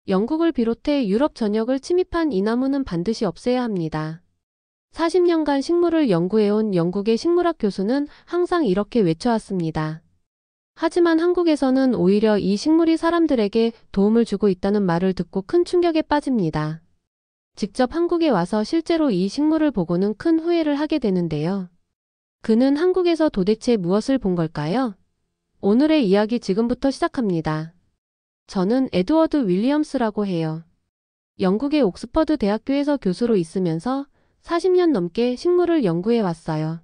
영국을 비롯해 유럽 전역을 침입한 이 나무는 반드시 없애야 합니다. 40년간 식물을 연구해온 영국의 식물학 교수는 항상 이렇게 외쳐왔습니다. 하지만 한국에서는 오히려 이 식물이 사람들에게 도움을 주고 있다는 말을 듣고 큰 충격에 빠집니다. 직접 한국에 와서 실제로 이 식물을 보고는 큰 후회를 하게 되는데요. 그는 한국에서 도대체 무엇을 본 걸까요? 오늘의 이야기 지금부터 시작합니다. 저는 에드워드 윌리엄스라고 해요. 영국의 옥스퍼드 대학교에서 교수로 있으면서 40년 넘게 식물을 연구해 왔어요.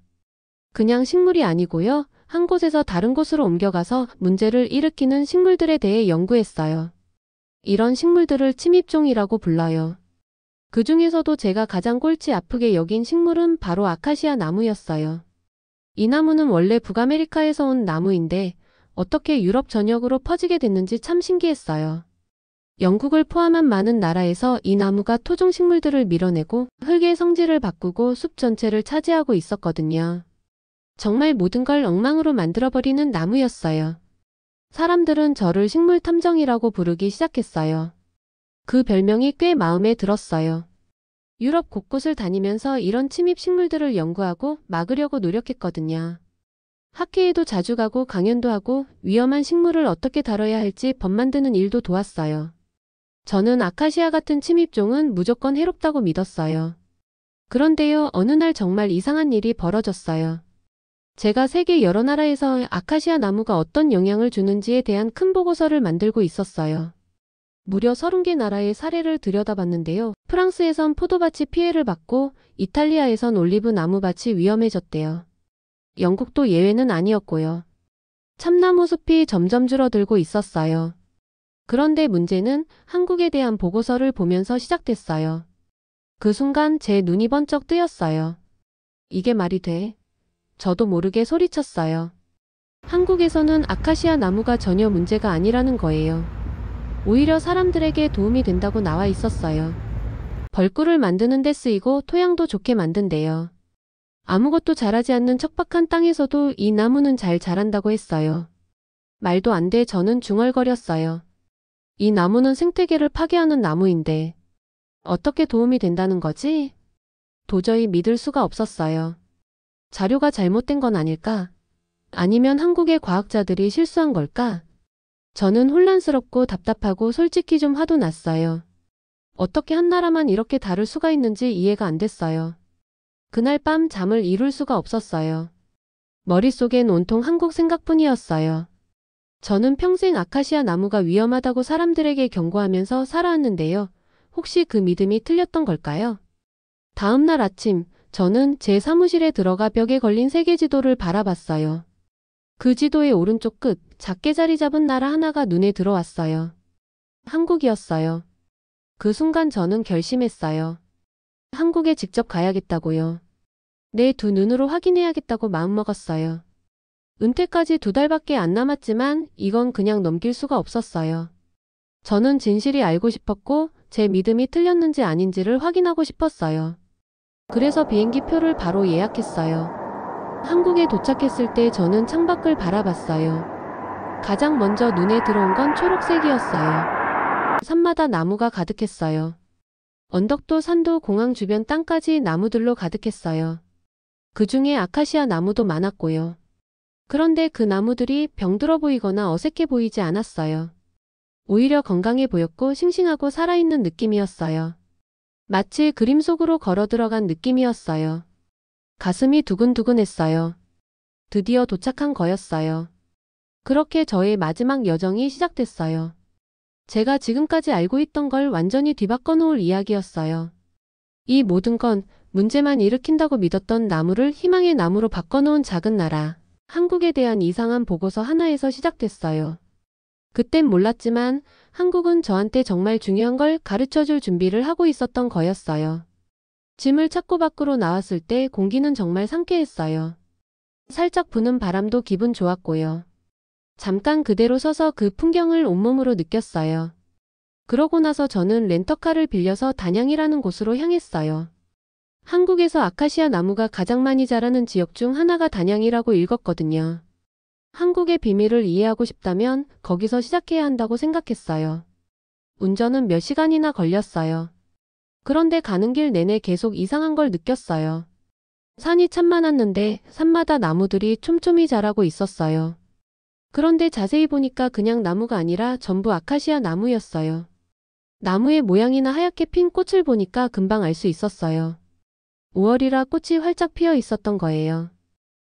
그냥 식물이 아니고요. 한 곳에서 다른 곳으로 옮겨가서 문제를 일으키는 식물들에 대해 연구했어요. 이런 식물들을 침입종이라고 불러요. 그 중에서도 제가 가장 골치 아프게 여긴 식물은 바로 아카시아 나무였어요. 이 나무는 원래 북아메리카에서 온 나무인데 어떻게 유럽 전역으로 퍼지게 됐는지 참 신기했어요. 영국을 포함한 많은 나라에서 이 나무가 토종 식물들을 밀어내고 흙의 성질을 바꾸고 숲 전체를 차지하고 있었거든요. 정말 모든 걸 엉망으로 만들어버리는 나무였어요. 사람들은 저를 식물 탐정이라고 부르기 시작했어요. 그 별명이 꽤 마음에 들었어요. 유럽 곳곳을 다니면서 이런 침입 식물들을 연구하고 막으려고 노력했거든요. 학회에도 자주 가고 강연도 하고 위험한 식물을 어떻게 다뤄야 할지 법 만드는 일도 도왔어요. 저는 아카시아 같은 침입종은 무조건 해롭다고 믿었어요. 그런데요, 어느 날 정말 이상한 일이 벌어졌어요. 제가 세계 여러 나라에서 아카시아 나무가 어떤 영향을 주는지에 대한 큰 보고서를 만들고 있었어요. 무려 30개 나라의 사례를 들여다봤는데요. 프랑스에선 포도밭이 피해를 받고 이탈리아에선 올리브 나무밭이 위험해졌대요. 영국도 예외는 아니었고요. 참나무 숲이 점점 줄어들고 있었어요. 그런데 문제는 한국에 대한 보고서를 보면서 시작됐어요. 그 순간 제 눈이 번쩍 뜨였어요. 이게 말이 돼? 저도 모르게 소리쳤어요. 한국에서는 아카시아 나무가 전혀 문제가 아니라는 거예요. 오히려 사람들에게 도움이 된다고 나와 있었어요. 벌꿀을 만드는 데 쓰이고 토양도 좋게 만든대요. 아무것도 자라지 않는 척박한 땅에서도 이 나무는 잘 자란다고 했어요. 말도 안 돼. 저는 중얼거렸어요. 이 나무는 생태계를 파괴하는 나무인데 어떻게 도움이 된다는 거지? 도저히 믿을 수가 없었어요. 자료가 잘못된 건 아닐까? 아니면 한국의 과학자들이 실수한 걸까? 저는 혼란스럽고 답답하고 솔직히 좀 화도 났어요. 어떻게 한 나라만 이렇게 다를 수가 있는지 이해가 안 됐어요. 그날 밤 잠을 이룰 수가 없었어요. 머릿속엔 온통 한국 생각뿐이었어요. 저는 평생 아카시아 나무가 위험하다고 사람들에게 경고하면서 살아왔는데요. 혹시 그 믿음이 틀렸던 걸까요? 다음 날 아침, 저는 제 사무실에 들어가 벽에 걸린 세계 지도를 바라봤어요. 그 지도의 오른쪽 끝, 작게 자리 잡은 나라 하나가 눈에 들어왔어요. 한국이었어요. 그 순간 저는 결심했어요. 한국에 직접 가야겠다고요. 내 두 눈으로 확인해야겠다고 마음먹었어요. 은퇴까지 2달밖에 안 남았지만 이건 그냥 넘길 수가 없었어요. 저는 진실이 알고 싶었고 제 믿음이 틀렸는지 아닌지를 확인하고 싶었어요. 그래서 비행기 표를 바로 예약했어요. 한국에 도착했을 때 저는 창밖을 바라봤어요. 가장 먼저 눈에 들어온 건 초록색이었어요. 산마다 나무가 가득했어요. 언덕도 산도 공항 주변 땅까지 나무들로 가득했어요. 그 중에 아카시아 나무도 많았고요. 그런데 그 나무들이 병들어 보이거나 어색해 보이지 않았어요. 오히려 건강해 보였고 싱싱하고 살아있는 느낌이었어요. 마치 그림 속으로 걸어 들어간 느낌이었어요. 가슴이 두근두근했어요. 드디어 도착한 거였어요. 그렇게 저의 마지막 여정이 시작됐어요. 제가 지금까지 알고 있던 걸 완전히 뒤바꿔 놓을 이야기였어요. 이 모든 건 문제만 일으킨다고 믿었던 나무를 희망의 나무로 바꿔놓은 작은 나라, 한국에 대한 이상한 보고서 하나에서 시작됐어요. 그땐 몰랐지만 한국은 저한테 정말 중요한 걸 가르쳐줄 준비를 하고 있었던 거였어요. 짐을 찾고 밖으로 나왔을 때 공기는 정말 상쾌했어요. 살짝 부는 바람도 기분 좋았고요. 잠깐 그대로 서서 그 풍경을 온몸으로 느꼈어요. 그러고 나서 저는 렌터카를 빌려서 단양이라는 곳으로 향했어요. 한국에서 아카시아 나무가 가장 많이 자라는 지역 중 하나가 단양이라고 읽었거든요. 한국의 비밀을 이해하고 싶다면 거기서 시작해야 한다고 생각했어요. 운전은 몇 시간이나 걸렸어요. 그런데 가는 길 내내 계속 이상한 걸 느꼈어요. 산이 참 많았는데 산마다 나무들이 촘촘히 자라고 있었어요. 그런데 자세히 보니까 그냥 나무가 아니라 전부 아카시아 나무였어요. 나무의 모양이나 하얗게 핀 꽃을 보니까 금방 알 수 있었어요. 5월이라 꽃이 활짝 피어 있었던 거예요.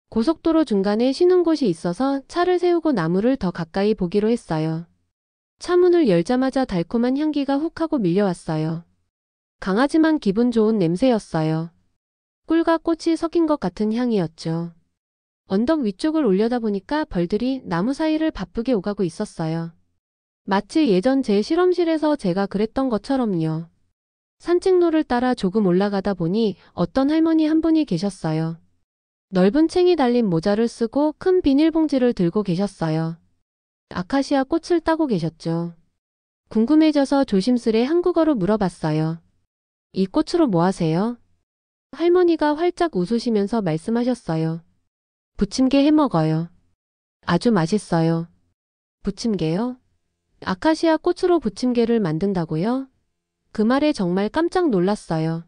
고속도로 중간에 쉬는 곳이 있어서 차를 세우고 나무를 더 가까이 보기로 했어요. 차 문을 열자마자 달콤한 향기가 훅 하고 밀려왔어요. 강하지만 기분 좋은 냄새였어요. 꿀과 꽃이 섞인 것 같은 향이었죠. 언덕 위쪽을 올려다보니까 벌들이 나무 사이를 바쁘게 오가고 있었어요. 마치 예전 제 실험실에서 제가 그랬던 것처럼요. 산책로를 따라 조금 올라가다 보니 어떤 할머니 한 분이 계셨어요. 넓은 챙이 달린 모자를 쓰고 큰 비닐봉지를 들고 계셨어요. 아카시아 꽃을 따고 계셨죠. 궁금해져서 조심스레 한국어로 물어봤어요. 이 꽃으로 뭐 하세요? 할머니가 활짝 웃으시면서 말씀하셨어요. 부침개 해먹어요. 아주 맛있어요. 부침개요? 아카시아 꽃으로 부침개를 만든다고요? 그 말에 정말 깜짝 놀랐어요.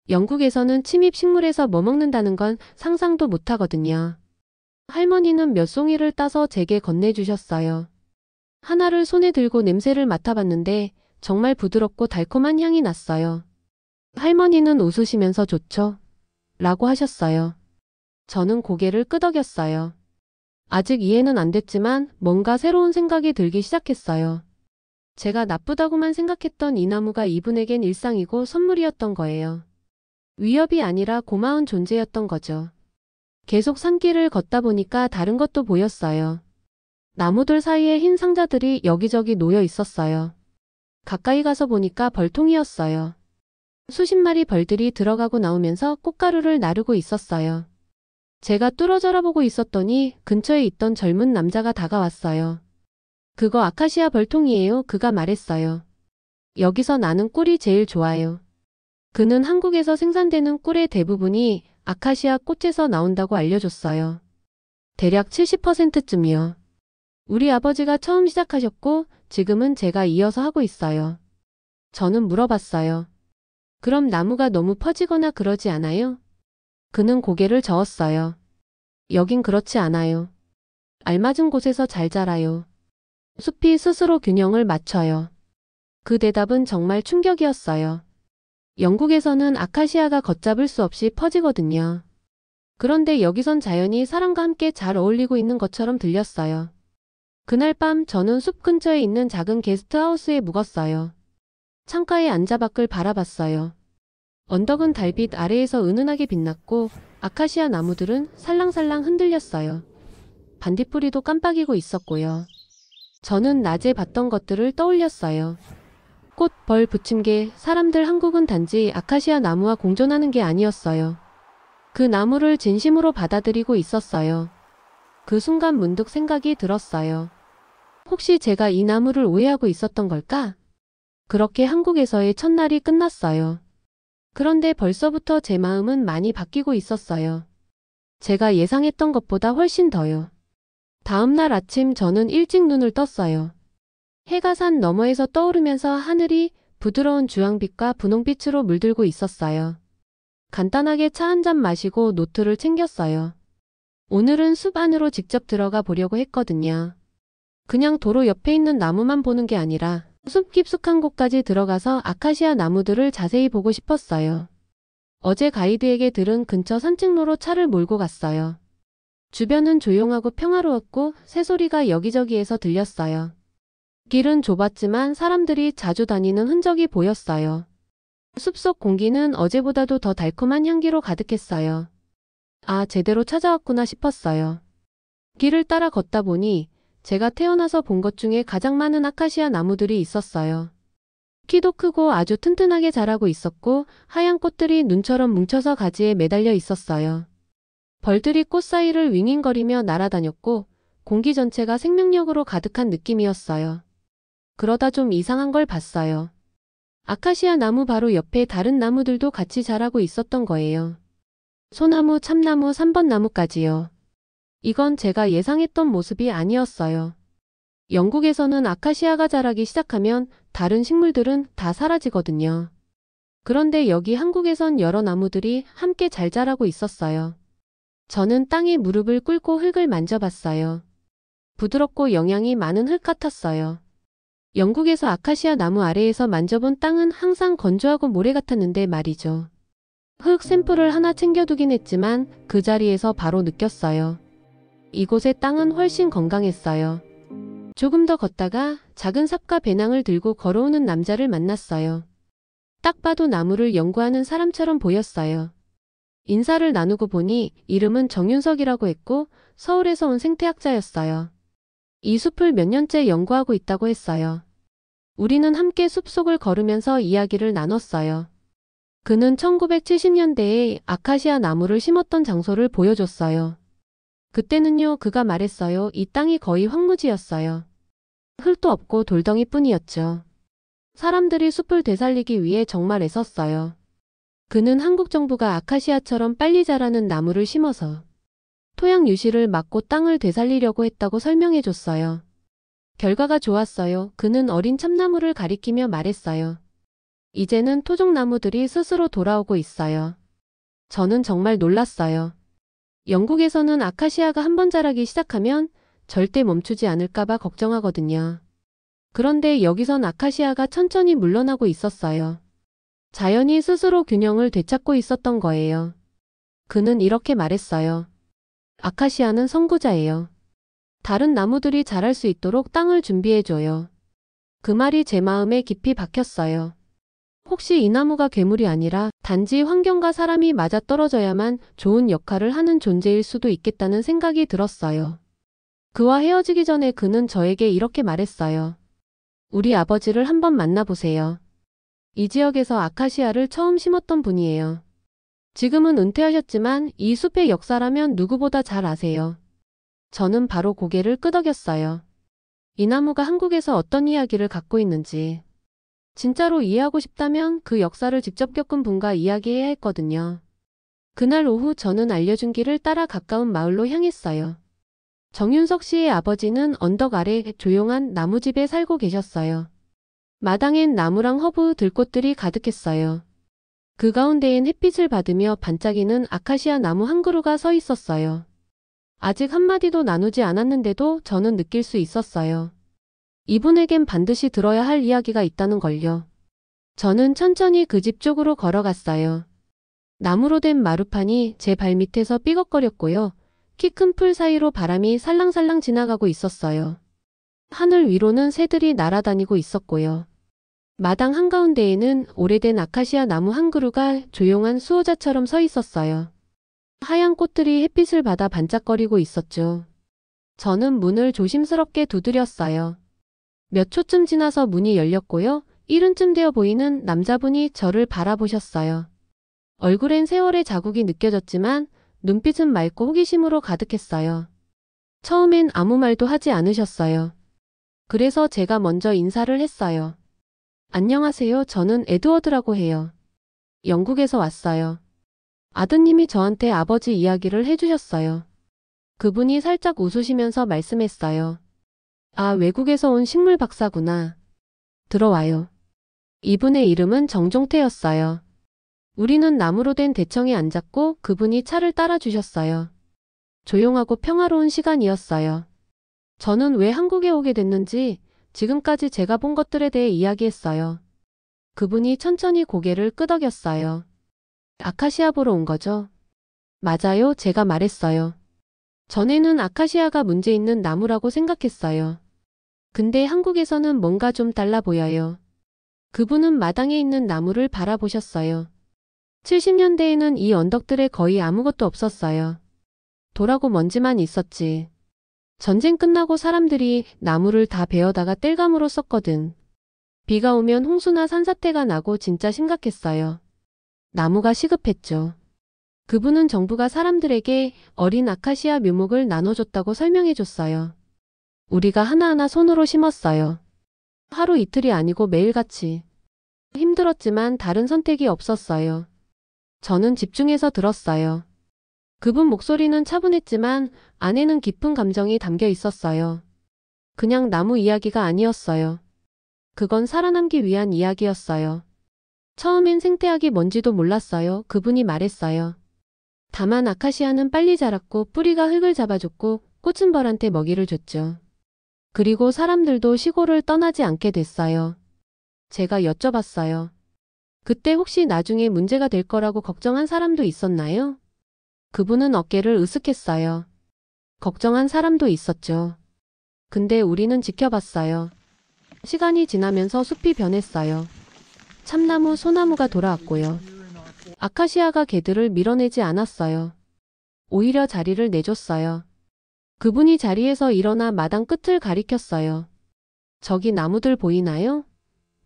영국에서는 침입식물에서 뭐 먹는다는 건 상상도 못하거든요. 할머니는 몇 송이를 따서 제게 건네주셨어요. 하나를 손에 들고 냄새를 맡아봤는데 정말 부드럽고 달콤한 향이 났어요. 할머니는 웃으시면서 좋죠? 라고 하셨어요. 저는 고개를 끄덕였어요. 아직 이해는 안 됐지만 뭔가 새로운 생각이 들기 시작했어요. 제가 나쁘다고만 생각했던 이 나무가 이분에겐 일상이고 선물이었던 거예요. 위협이 아니라 고마운 존재였던 거죠. 계속 산길을 걷다 보니까 다른 것도 보였어요. 나무들 사이에 흰 상자들이 여기저기 놓여 있었어요. 가까이 가서 보니까 벌통이었어요. 수십 마리 벌들이 들어가고 나오면서 꽃가루를 나르고 있었어요. 제가 뚫어져라 보고 있었더니 근처에 있던 젊은 남자가 다가왔어요. 그거 아카시아 벌통이에요. 그가 말했어요. 여기서 나는 꿀이 제일 좋아요. 그는 한국에서 생산되는 꿀의 대부분이 아카시아 꽃에서 나온다고 알려줬어요. 대략 70%쯤이요. 우리 아버지가 처음 시작하셨고 지금은 제가 이어서 하고 있어요. 저는 물어봤어요. 그럼 나무가 너무 퍼지거나 그러지 않아요? 그는 고개를 저었어요. 여긴 그렇지 않아요. 알맞은 곳에서 잘 자라요. 숲이 스스로 균형을 맞춰요. 그 대답은 정말 충격이었어요. 영국에서는 아카시아가 걷잡을 수 없이 퍼지거든요. 그런데 여기선 자연이 사람과 함께 잘 어울리고 있는 것처럼 들렸어요. 그날 밤 저는 숲 근처에 있는 작은 게스트하우스에 묵었어요. 창가에 앉아 밖을 바라봤어요. 언덕은 달빛 아래에서 은은하게 빛났고 아카시아 나무들은 살랑살랑 흔들렸어요. 반딧불이도 깜빡이고 있었고요. 저는 낮에 봤던 것들을 떠올렸어요. 꽃, 벌, 부침개, 사람들. 한국은 단지 아카시아 나무와 공존하는 게 아니었어요. 그 나무를 진심으로 받아들이고 있었어요. 그 순간 문득 생각이 들었어요. 혹시 제가 이 나무를 오해하고 있었던 걸까? 그렇게 한국에서의 첫날이 끝났어요. 그런데 벌써부터 제 마음은 많이 바뀌고 있었어요. 제가 예상했던 것보다 훨씬 더요. 다음 날 아침 저는 일찍 눈을 떴어요. 해가 산 너머에서 떠오르면서 하늘이 부드러운 주황빛과 분홍빛으로 물들고 있었어요. 간단하게 차 한 잔 마시고 노트를 챙겼어요. 오늘은 숲 안으로 직접 들어가 보려고 했거든요. 그냥 도로 옆에 있는 나무만 보는 게 아니라 숲 깊숙한 곳까지 들어가서 아카시아 나무들을 자세히 보고 싶었어요. 어제 가이드에게 들은 근처 산책로로 차를 몰고 갔어요. 주변은 조용하고 평화로웠고 새소리가 여기저기에서 들렸어요. 길은 좁았지만 사람들이 자주 다니는 흔적이 보였어요. 숲속 공기는 어제보다도 더 달콤한 향기로 가득했어요. 아, 제대로 찾아왔구나 싶었어요. 길을 따라 걷다 보니 제가 태어나서 본 것 중에 가장 많은 아카시아 나무들이 있었어요. 키도 크고 아주 튼튼하게 자라고 있었고 하얀 꽃들이 눈처럼 뭉쳐서 가지에 매달려 있었어요. 벌들이 꽃 사이를 윙윙거리며 날아다녔고 공기 전체가 생명력으로 가득한 느낌이었어요. 그러다 좀 이상한 걸 봤어요. 아카시아 나무 바로 옆에 다른 나무들도 같이 자라고 있었던 거예요. 소나무, 참나무, 3번 나무까지요. 이건 제가 예상했던 모습이 아니었어요. 영국에서는 아카시아가 자라기 시작하면 다른 식물들은 다 사라지거든요. 그런데 여기 한국에선 여러 나무들이 함께 잘 자라고 있었어요. 저는 땅에 무릎을 꿇고 흙을 만져봤어요. 부드럽고 영양이 많은 흙 같았어요. 영국에서 아카시아 나무 아래에서 만져본 땅은 항상 건조하고 모래 같았는데 말이죠. 흙 샘플을 하나 챙겨두긴 했지만 그 자리에서 바로 느꼈어요. 이곳의 땅은 훨씬 건강했어요. 조금 더 걷다가 작은 삽과 배낭을 들고 걸어오는 남자를 만났어요. 딱 봐도 나무를 연구하는 사람처럼 보였어요. 인사를 나누고 보니 이름은 정윤석이라고 했고 서울에서 온 생태학자였어요. 이 숲을 몇 년째 연구하고 있다고 했어요. 우리는 함께 숲속을 걸으면서 이야기를 나눴어요. 그는 1970년대에 아카시아 나무를 심었던 장소를 보여줬어요. 그때는요, 그가 말했어요. 이 땅이 거의 황무지였어요. 흙도 없고 돌덩이뿐이었죠. 사람들이 숲을 되살리기 위해 정말 애썼어요. 그는 한국 정부가 아카시아처럼 빨리 자라는 나무를 심어서 토양 유실을 막고 땅을 되살리려고 했다고 설명해 줬어요. 결과가 좋았어요. 그는 어린 참나무를 가리키며 말했어요. 이제는 토종나무들이 스스로 돌아오고 있어요. 저는 정말 놀랐어요. 영국에서는 아카시아가 한번 자라기 시작하면 절대 멈추지 않을까봐 걱정하거든요. 그런데 여기선 아카시아가 천천히 물러나고 있었어요. 자연이 스스로 균형을 되찾고 있었던 거예요. 그는 이렇게 말했어요. 아카시아는 선구자예요. 다른 나무들이 자랄 수 있도록 땅을 준비해줘요. 그 말이 제 마음에 깊이 박혔어요. 혹시 이 나무가 괴물이 아니라 단지 환경과 사람이 맞아떨어져야만 좋은 역할을 하는 존재일 수도 있겠다는 생각이 들었어요. 그와 헤어지기 전에 그는 저에게 이렇게 말했어요. 우리 아버지를 한번 만나보세요. 이 지역에서 아카시아를 처음 심었던 분이에요. 지금은 은퇴하셨지만 이 숲의 역사라면 누구보다 잘 아세요. 저는 바로 고개를 끄덕였어요. 이 나무가 한국에서 어떤 이야기를 갖고 있는지 진짜로 이해하고 싶다면 그 역사를 직접 겪은 분과 이야기해야 했거든요. 그날 오후 저는 알려준 길을 따라 가까운 마을로 향했어요. 정윤석 씨의 아버지는 언덕 아래 조용한 나무집에 살고 계셨어요. 마당엔 나무랑 허브, 들꽃들이 가득했어요. 그 가운데엔 햇빛을 받으며 반짝이는 아카시아 나무 한 그루가 서 있었어요. 아직 한마디도 나누지 않았는데도 저는 느낄 수 있었어요. 이분에겐 반드시 들어야 할 이야기가 있다는 걸요. 저는 천천히 그 집 쪽으로 걸어갔어요. 나무로 된 마루판이 제 발밑에서 삐걱거렸고요. 키 큰 풀 사이로 바람이 살랑살랑 지나가고 있었어요. 하늘 위로는 새들이 날아다니고 있었고요. 마당 한가운데에는 오래된 아카시아 나무 한 그루가 조용한 수호자처럼 서 있었어요. 하얀 꽃들이 햇빛을 받아 반짝거리고 있었죠. 저는 문을 조심스럽게 두드렸어요. 몇 초쯤 지나서 문이 열렸고요. 이른쯤 되어 보이는 남자분이 저를 바라보셨어요. 얼굴엔 세월의 자국이 느껴졌지만 눈빛은 맑고 호기심으로 가득했어요. 처음엔 아무 말도 하지 않으셨어요. 그래서 제가 먼저 인사를 했어요. 안녕하세요. 저는 에드워드라고 해요. 영국에서 왔어요. 아드님이 저한테 아버지 이야기를 해주셨어요. 그분이 살짝 웃으시면서 말씀했어요. 아, 외국에서 온 식물 박사구나. 들어와요. 이분의 이름은 정종태였어요. 우리는 나무로 된 대청에 앉았고 그분이 차를 따라주셨어요. 조용하고 평화로운 시간이었어요. 저는 왜 한국에 오게 됐는지 지금까지 제가 본 것들에 대해 이야기했어요. 그분이 천천히 고개를 끄덕였어요. 아카시아 보러 온 거죠? 맞아요, 제가 말했어요. 전에는 아카시아가 문제 있는 나무라고 생각했어요. 근데 한국에서는 뭔가 좀 달라 보여요. 그분은 마당에 있는 나무를 바라보셨어요. 70년대에는 이 언덕들에 거의 아무것도 없었어요. 돌하고 먼지만 있었지. 전쟁 끝나고 사람들이 나무를 다 베어다가 땔감으로 썼거든. 비가 오면 홍수나 산사태가 나고 진짜 심각했어요. 나무가 시급했죠. 그분은 정부가 사람들에게 어린 아카시아 묘목을 나눠줬다고 설명해줬어요. 우리가 하나하나 손으로 심었어요. 하루 이틀이 아니고 매일같이. 힘들었지만 다른 선택이 없었어요. 저는 집중해서 들었어요. 그분 목소리는 차분했지만 안에는 깊은 감정이 담겨 있었어요. 그냥 나무 이야기가 아니었어요. 그건 살아남기 위한 이야기였어요. 처음엔 생태학이 뭔지도 몰랐어요. 그분이 말했어요. 다만 아카시아는 빨리 자랐고 뿌리가 흙을 잡아줬고 꽃은 벌한테 먹이를 줬죠. 그리고 사람들도 시골을 떠나지 않게 됐어요. 제가 여쭤봤어요. 그때 혹시 나중에 문제가 될 거라고 걱정한 사람도 있었나요? 그분은 어깨를 으쓱했어요. 걱정한 사람도 있었죠. 근데 우리는 지켜봤어요. 시간이 지나면서 숲이 변했어요. 참나무, 소나무가 돌아왔고요. 아카시아가 개들을 밀어내지 않았어요. 오히려 자리를 내줬어요. 그분이 자리에서 일어나 마당 끝을 가리켰어요. 저기 나무들 보이나요?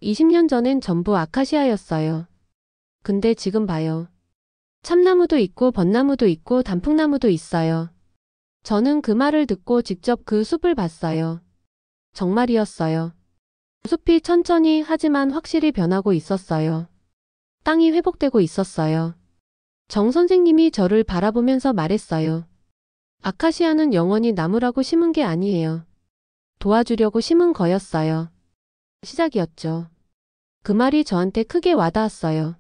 20년 전엔 전부 아카시아였어요. 근데 지금 봐요. 참나무도 있고 벚나무도 있고 단풍나무도 있어요. 저는 그 말을 듣고 직접 그 숲을 봤어요. 정말이었어요. 숲이 천천히 하지만 확실히 변하고 있었어요. 땅이 회복되고 있었어요. 정 선생님이 저를 바라보면서 말했어요. 아카시아는 영원히 나무라고 심은 게 아니에요. 도와주려고 심은 거였어요. 시작이었죠. 그 말이 저한테 크게 와닿았어요.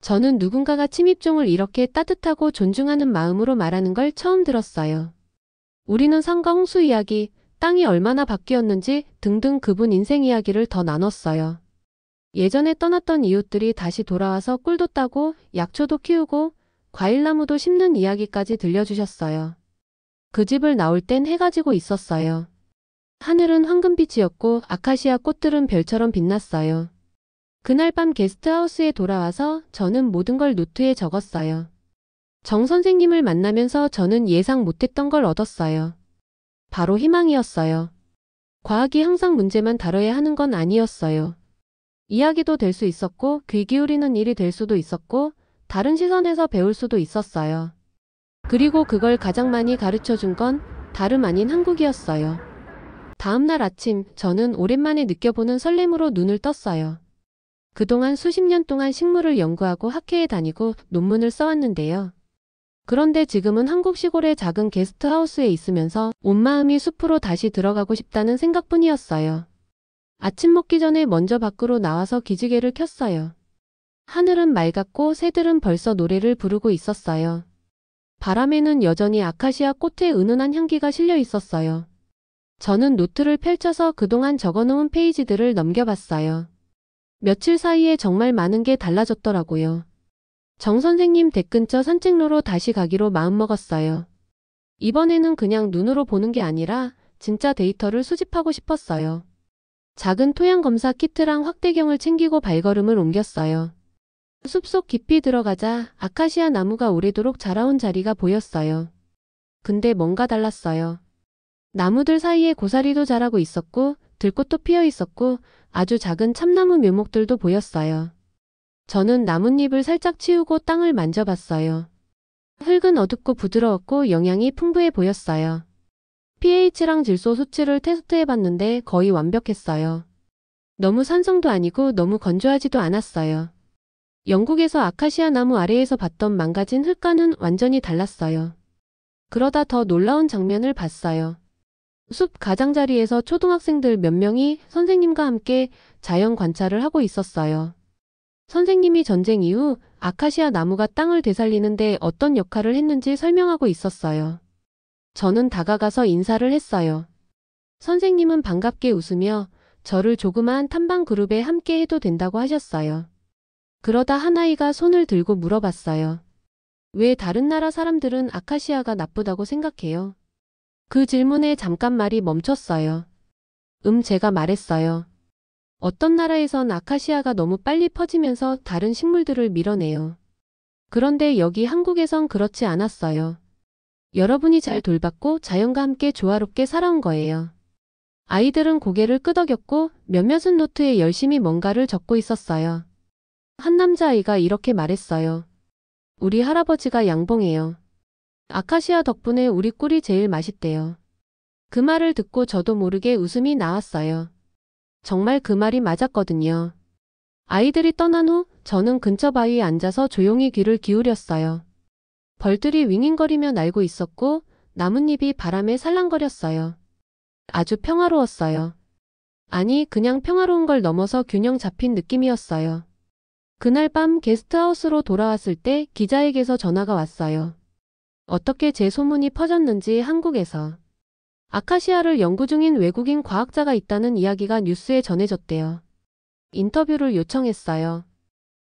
저는 누군가가 침입종을 이렇게 따뜻하고 존중하는 마음으로 말하는 걸 처음 들었어요. 우리는 산과 홍수 이야기, 땅이 얼마나 바뀌었는지 등등 그분 인생 이야기를 더 나눴어요. 예전에 떠났던 이웃들이 다시 돌아와서 꿀도 따고 약초도 키우고 과일나무도 심는 이야기까지 들려주셨어요. 그 집을 나올 땐 해가 지고 있었어요. 하늘은 황금빛이었고 아카시아 꽃들은 별처럼 빛났어요. 그날 밤 게스트하우스에 돌아와서 저는 모든 걸 노트에 적었어요. 정 선생님을 만나면서 저는 예상 못했던 걸 얻었어요. 바로 희망이었어요. 과학이 항상 문제만 다뤄야 하는 건 아니었어요. 이야기도 될 수 있었고 귀 기울이는 일이 될 수도 있었고 다른 시선에서 배울 수도 있었어요. 그리고 그걸 가장 많이 가르쳐 준 건 다름 아닌 한국이었어요. 다음 날 아침 저는 오랜만에 느껴보는 설렘으로 눈을 떴어요. 그동안 수십 년 동안 식물을 연구하고 학회에 다니고 논문을 써왔는데요. 그런데 지금은 한국 시골의 작은 게스트하우스에 있으면서 온 마음이 숲으로 다시 들어가고 싶다는 생각뿐이었어요. 아침 먹기 전에 먼저 밖으로 나와서 기지개를 켰어요. 하늘은 맑았고 새들은 벌써 노래를 부르고 있었어요. 바람에는 여전히 아카시아 꽃의 은은한 향기가 실려 있었어요. 저는 노트를 펼쳐서 그동안 적어놓은 페이지들을 넘겨봤어요. 며칠 사이에 정말 많은 게 달라졌더라고요. 정 선생님 댁 근처 산책로로 다시 가기로 마음먹었어요. 이번에는 그냥 눈으로 보는 게 아니라 진짜 데이터를 수집하고 싶었어요. 작은 토양 검사 키트랑 확대경을 챙기고 발걸음을 옮겼어요. 숲속 깊이 들어가자 아카시아 나무가 오래도록 자라온 자리가 보였어요. 근데 뭔가 달랐어요. 나무들 사이에 고사리도 자라고 있었고 들꽃도 피어 있었고 아주 작은 참나무 묘목들도 보였어요. 저는 나뭇잎을 살짝 치우고 땅을 만져봤어요. 흙은 어둡고 부드러웠고 영양이 풍부해 보였어요. pH랑 질소 수치를 테스트해봤는데 거의 완벽했어요. 너무 산성도 아니고 너무 건조하지도 않았어요. 영국에서 아카시아 나무 아래에서 봤던 망가진 흙과는 완전히 달랐어요. 그러다 더 놀라운 장면을 봤어요. 숲 가장자리에서 초등학생들 몇 명이 선생님과 함께 자연 관찰을 하고 있었어요. 선생님이 전쟁 이후 아카시아 나무가 땅을 되살리는데 어떤 역할을 했는지 설명하고 있었어요. 저는 다가가서 인사를 했어요. 선생님은 반갑게 웃으며 저를 조그마한 탐방 그룹에 함께 해도 된다고 하셨어요. 그러다 한 아이가 손을 들고 물어봤어요. 왜 다른 나라 사람들은 아카시아가 나쁘다고 생각해요? 그 질문에 잠깐 말이 멈췄어요. 제가 말했어요. 어떤 나라에선 아카시아가 너무 빨리 퍼지면서 다른 식물들을 밀어내요. 그런데 여기 한국에선 그렇지 않았어요. 여러분이 잘 돌봤고 자연과 함께 조화롭게 살아온 거예요. 아이들은 고개를 끄덕였고 몇몇은 노트에 열심히 뭔가를 적고 있었어요. 한 남자아이가 이렇게 말했어요. 우리 할아버지가 양봉해요. 아카시아 덕분에 우리 꿀이 제일 맛있대요. 그 말을 듣고 저도 모르게 웃음이 나왔어요. 정말 그 말이 맞았거든요. 아이들이 떠난 후 저는 근처 바위에 앉아서 조용히 귀를 기울였어요. 벌들이 윙윙거리며 날고 있었고 나뭇잎이 바람에 살랑거렸어요. 아주 평화로웠어요. 아니, 그냥 평화로운 걸 넘어서 균형 잡힌 느낌이었어요. 그날 밤 게스트하우스로 돌아왔을 때 기자에게서 전화가 왔어요. 어떻게 제 소문이 퍼졌는지 한국에서 아카시아를 연구 중인 외국인 과학자가 있다는 이야기가 뉴스에 전해졌대요. 인터뷰를 요청했어요.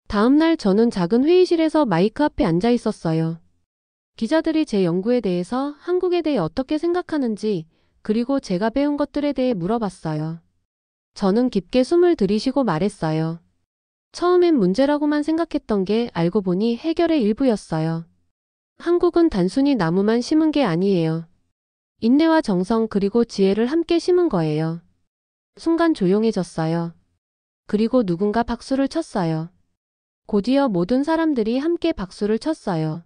다음날 저는 작은 회의실에서 마이크 앞에 앉아 있었어요. 기자들이 제 연구에 대해서 한국에 대해 어떻게 생각하는지, 그리고 제가 배운 것들에 대해 물어봤어요. 저는 깊게 숨을 들이쉬고 말했어요. 처음엔 문제라고만 생각했던 게 알고 보니 해결의 일부였어요. 한국은 단순히 나무만 심은 게 아니에요. 인내와 정성 그리고 지혜를 함께 심은 거예요. 순간 조용해졌어요. 그리고 누군가 박수를 쳤어요. 곧이어 모든 사람들이 함께 박수를 쳤어요.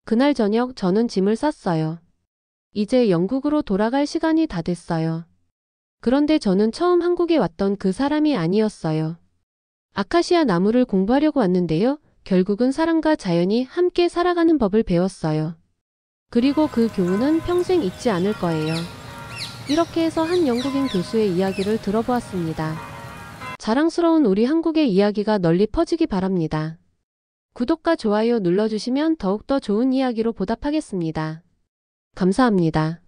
그날 저녁 저는 짐을 쌌어요. 이제 영국으로 돌아갈 시간이 다 됐어요. 그런데 저는 처음 한국에 왔던 그 사람이 아니었어요. 아카시아 나무를 공부하려고 왔는데요. 결국은 사람과 자연이 함께 살아가는 법을 배웠어요. 그리고 그 교훈은 평생 잊지 않을 거예요. 이렇게 해서 한 영국인 교수의 이야기를 들어보았습니다. 자랑스러운 우리 한국의 이야기가 널리 퍼지기 바랍니다. 구독과 좋아요 눌러주시면 더욱더 좋은 이야기로 보답하겠습니다. 감사합니다.